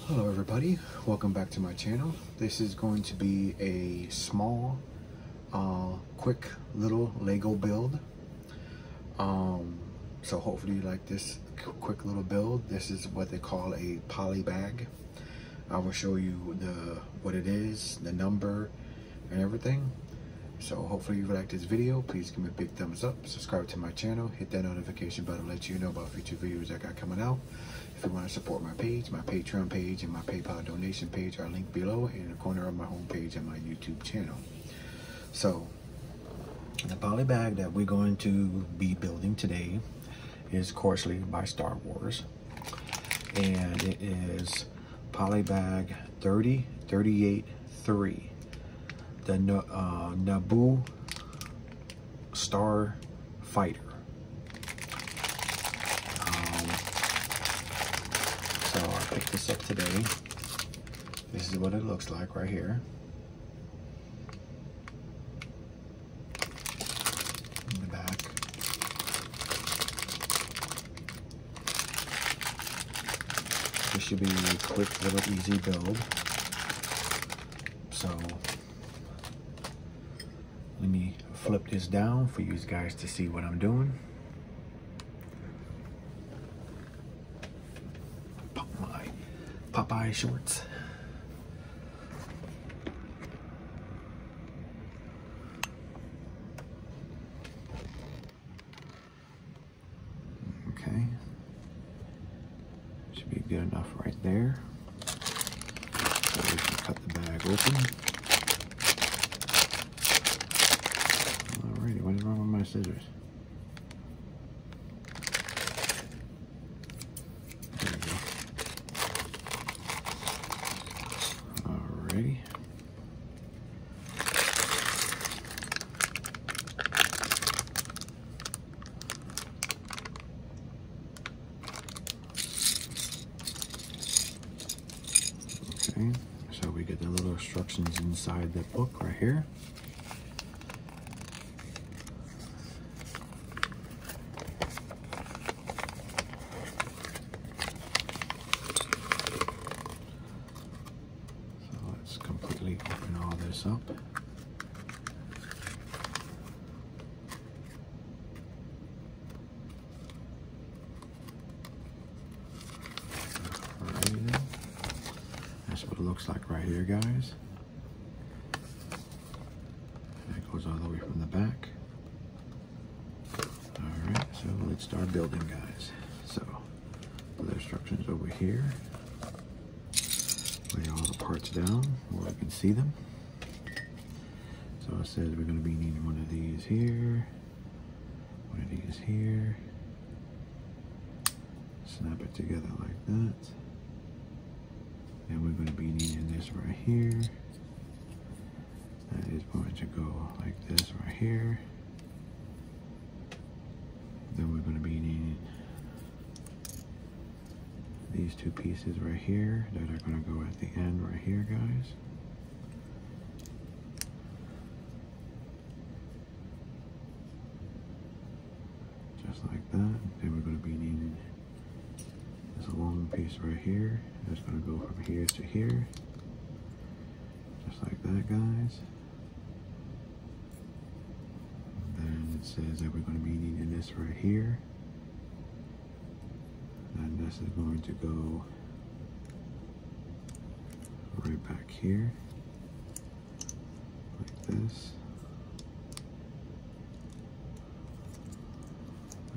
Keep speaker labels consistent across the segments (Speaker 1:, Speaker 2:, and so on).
Speaker 1: Hello everybody, welcome back to my channel. This is going to be a small, quick little Lego build. So hopefully you like this quick little build. This is what they call a poly bag. I will show you what it is, the number, and everything. So hopefully you like this video. Please give me a big thumbs up, subscribe to my channel, hit that notification bell to let you know about future videos I got coming out. If you want to support my page, my Patreon page and my PayPal donation page are linked below in the corner of my homepage and my YouTube channel. So the poly bag that we're going to be building today is Coarsely by Star Wars, and it is poly bag 30383. The Naboo starfighter. So I picked this up today. This is what it looks like right here. In the back. This should be a quick little easy build. So let me flip this down for you guys to see what I'm doing. Pop my Popeye shorts. Okay. Should be good enough right there. So we can cut the bag open. Alrighty, what is wrong with my scissors? There we go. Alrighty. Okay, so we get the little instructions inside the book right here. Completely open all this up. Alrighty then. That's what it looks like right here, guys. And it goes all the way from the back. Alright, so let's start building, guys. So, the instructions over here. Lay all the parts down where we can see them. So it says we're going to be needing one of these here, one of these here. Snap it together like that. And we're going to be needing this right here. That is going to go like this right here. Then we're going to be needing these two pieces right here that are going to go at the end right here, guys. Just like that. Then we're going to be needing this long piece right here. That's going to go from here to here. Just like that, guys. And then it says that we're going to be needing this right here. And this is going to go right back here, like this,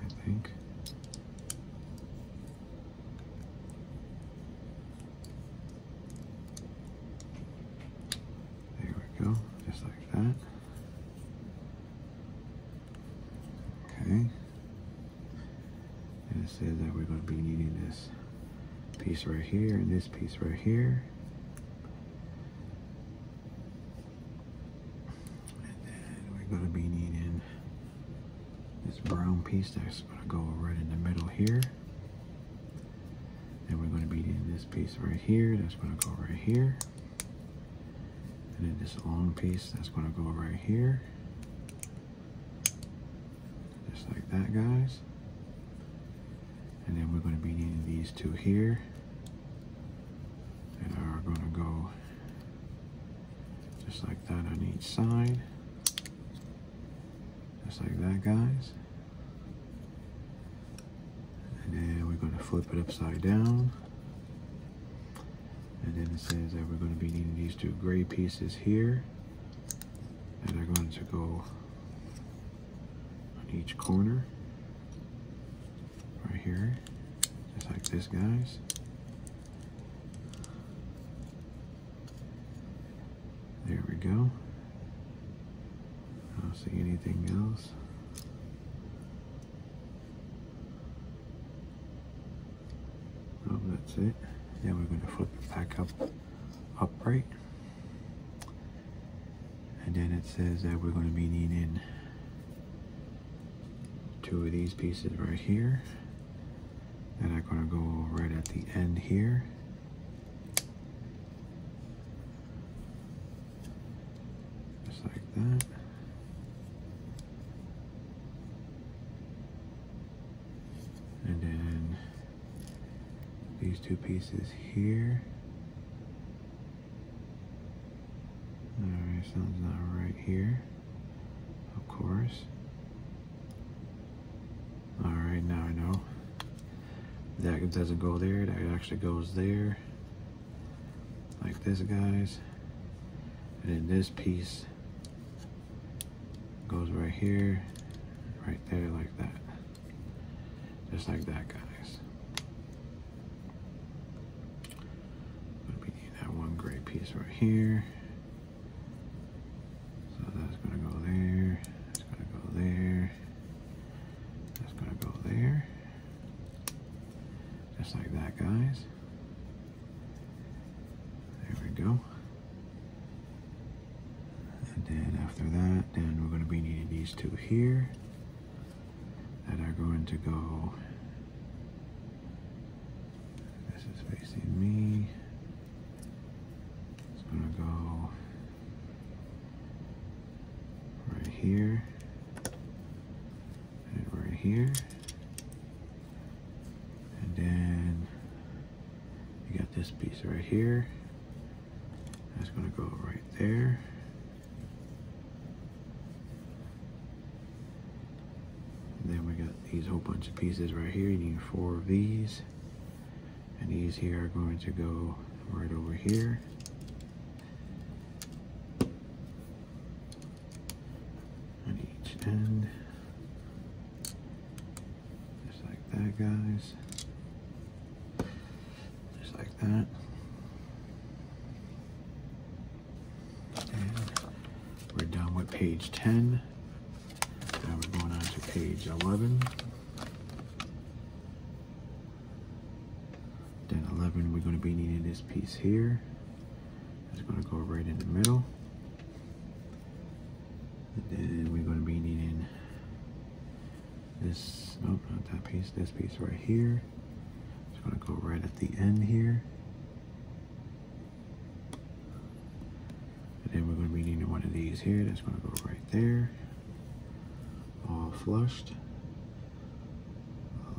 Speaker 1: I think. There we go, just like that. Okay. And it says that we're going to be needing this piece right here and this piece right here. And then we're going to be needing this brown piece that's going to go right in the middle here. And we're going to be needing this piece right here that's going to go right here. And then this long piece that's going to go right here. Just like that, guys. And then we're going to be needing these two here. just like that on each side. Just like that, guys. And then we're going to flip it upside down. And then it says that we're going to be needing these two gray pieces here that are going to go on each corner right here, just like this, guys. There we go. I don't see anything else. Oh, that's it. Then we're going to flip it back up upright. And then it says that we're going to be needing two of these pieces right here that are going to go right at the end here. Just like that. And then these two pieces here. Alright, something's not right here. Of course. Alright, now I know. That doesn't go there, that actually goes there. Like this, guys. And then this piece goes right here, right there, like that. Just like that, guys. Gonna be needing that one gray piece right here. So that's gonna go there. That's gonna go there. That's gonna go there. Just like that, guys. There we go. And then after that, then we're gonna be needing these two here that are going to go. This is facing me. It's gonna go right here and right here. And then you got this piece right here. That's gonna go right there. Then we got these whole bunch of pieces right here. You need 4 of these. And these here are going to go right over here. On each end. Just like that, guys. Just like that. And we're done with page 10. Now we're going on to page 11. Then 11, we're going to be needing this piece here. It's going to go right in the middle. And then we're going to be needing this, nope, not that piece, this piece right here. It's going to go right at the end here. And then we're going to be needing one of these here. That's going to go right there. All flushed.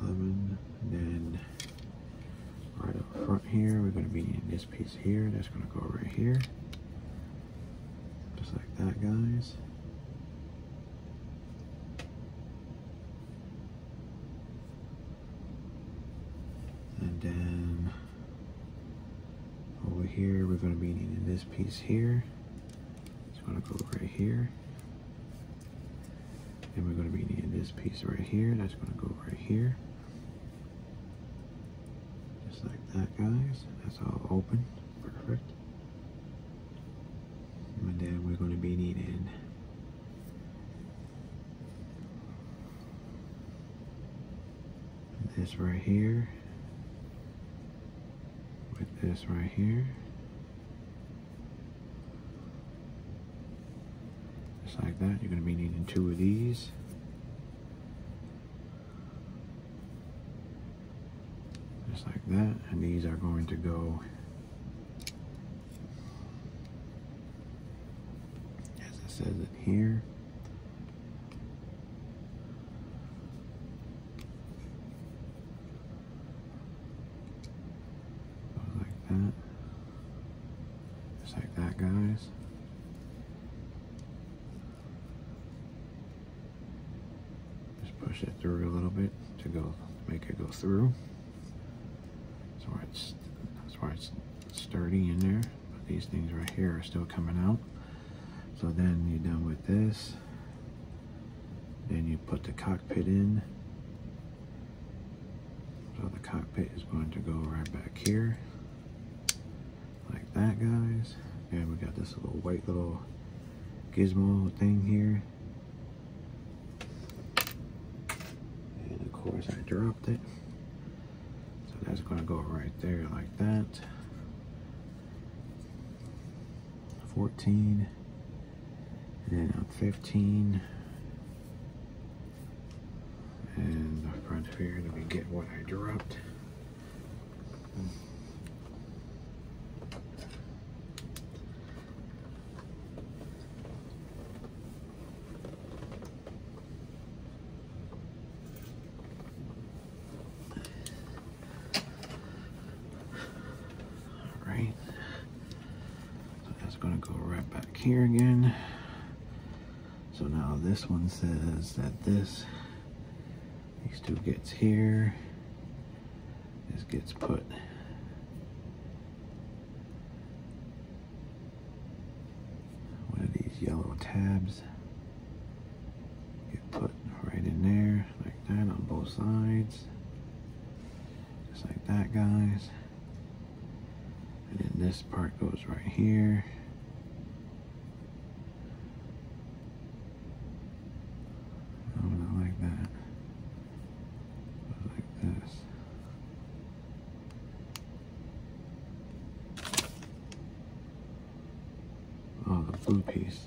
Speaker 1: 11. And then right up front here, we're going to be needing this piece here. That's going to go right here. Just like that, guys. And then over here, we're going to be needing this piece here. It's going to go right here. And we're going to be needing this piece right here. That's going to go right here. Just like that, guys. That's all open. Perfect. And then we're going to be needing this right here with this right here. Just like that. You're going to be needing 2 of these. Just like that. And these are going to go as it says it here. Goes like that. Just like that, guys. push it through a little bit to make it go through. That's why it's sturdy in there. But these things right here are still coming out. So then you're done with this. Then you put the cockpit in. So the cockpit is going to go right back here. Like that, guys. And we got this little white little gizmo thing here. And of course I dropped it. So that's going to go right there like that. 14. And then on 15. And the front here, let me get what I dropped. Alright. So that's going to go right back here again. So now this one says that these two gets here. This gets put one of these yellow tabs get put right in there like that on both sides. Just like that, guys. And then this part goes right here. Like that. Like this. Oh, the blue piece.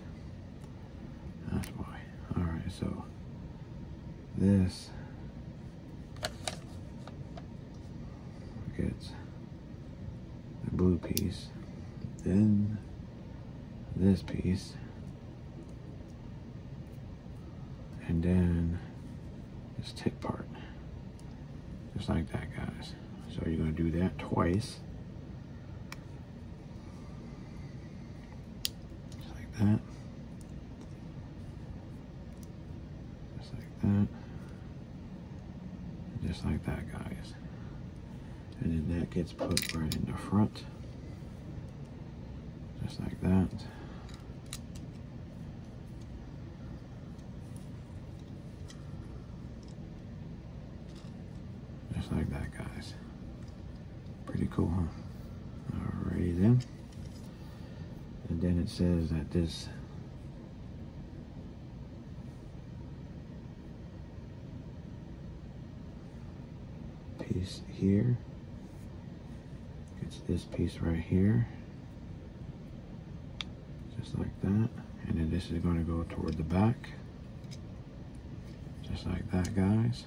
Speaker 1: That's why. Alright, so this gets the blue piece, then this piece, and then this tip part. Just like that, guys. So you're going to do that twice. Just like that. Just like that. Just like that, guys. And then that gets put right in the front. Just like that. Just like that, guys. Pretty cool, huh? Alrighty then. And then it says that this piece here gets this piece right here. Just like that. And then this is going to go toward the back. Just like that, guys.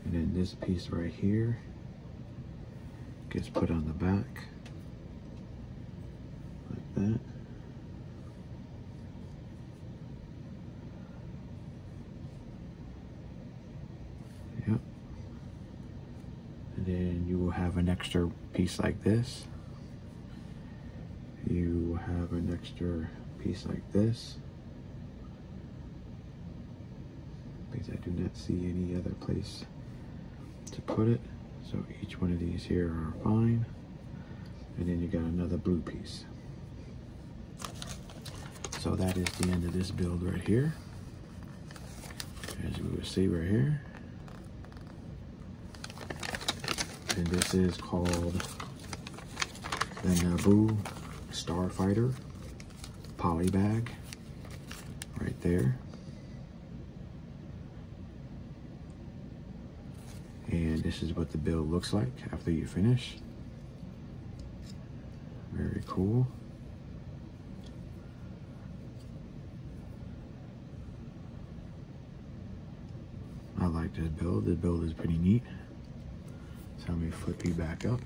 Speaker 1: And then this piece right here gets put on the back, like that. Yep. And then you will have an extra piece like this. You will have an extra piece like this. Because I do not see any other place to put it. So each one of these here are fine. And then you got another blue piece. So that is the end of this build right here. As you will see right here. And this is called the Naboo Starfighter poly bag right there. And this is what the build looks like after you finish. Very cool. I like this build. This build is pretty neat. So let me flip you back up.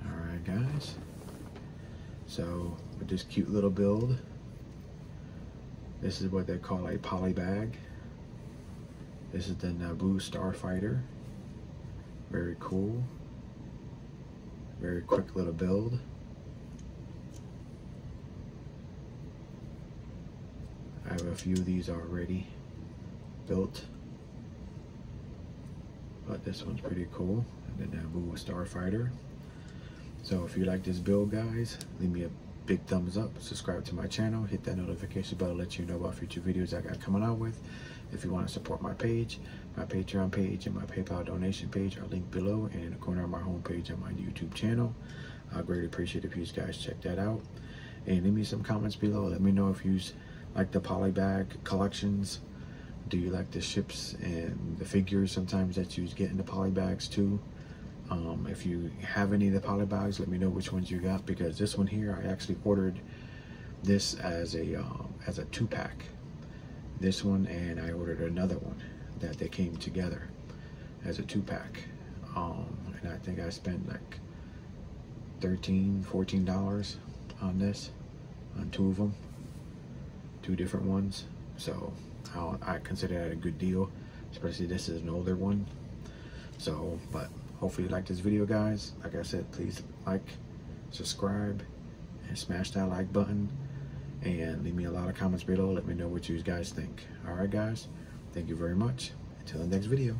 Speaker 1: Alright, guys. So with this cute little build, this is what they call a poly bag. This is the Naboo Starfighter. Very cool. Very quick little build. a few of these already built, but this one's pretty cool. The Naboo starfighter. So if you like this build, guys, leave me a big thumbs up, subscribe to my channel, hit that notification bell to let you know about future videos I got coming out with. If you want to support my page, my Patreon page and my PayPal donation page are linked below and in the corner of my homepage on my YouTube channel. I greatly appreciate if you guys check that out. And leave me some comments below. Let me know if you like the polybag collections. Do you like the ships and the figures sometimes that you get in the polybags too? If you have any of the polybags, let me know which ones you got, because this one here, I actually ordered this as a 2-pack. This one, and I ordered another one that they came together as a 2-pack. And I think I spent like $13–14 on this, on 2 of them, 2 different ones. So I consider that a good deal, especially this is an older one. So, but hopefully you like this video, guys. Like I said, please like, subscribe, and smash that like button, and leave me a lot of comments below. Let me know what you guys think. All right, guys, thank you very much. Until the next video.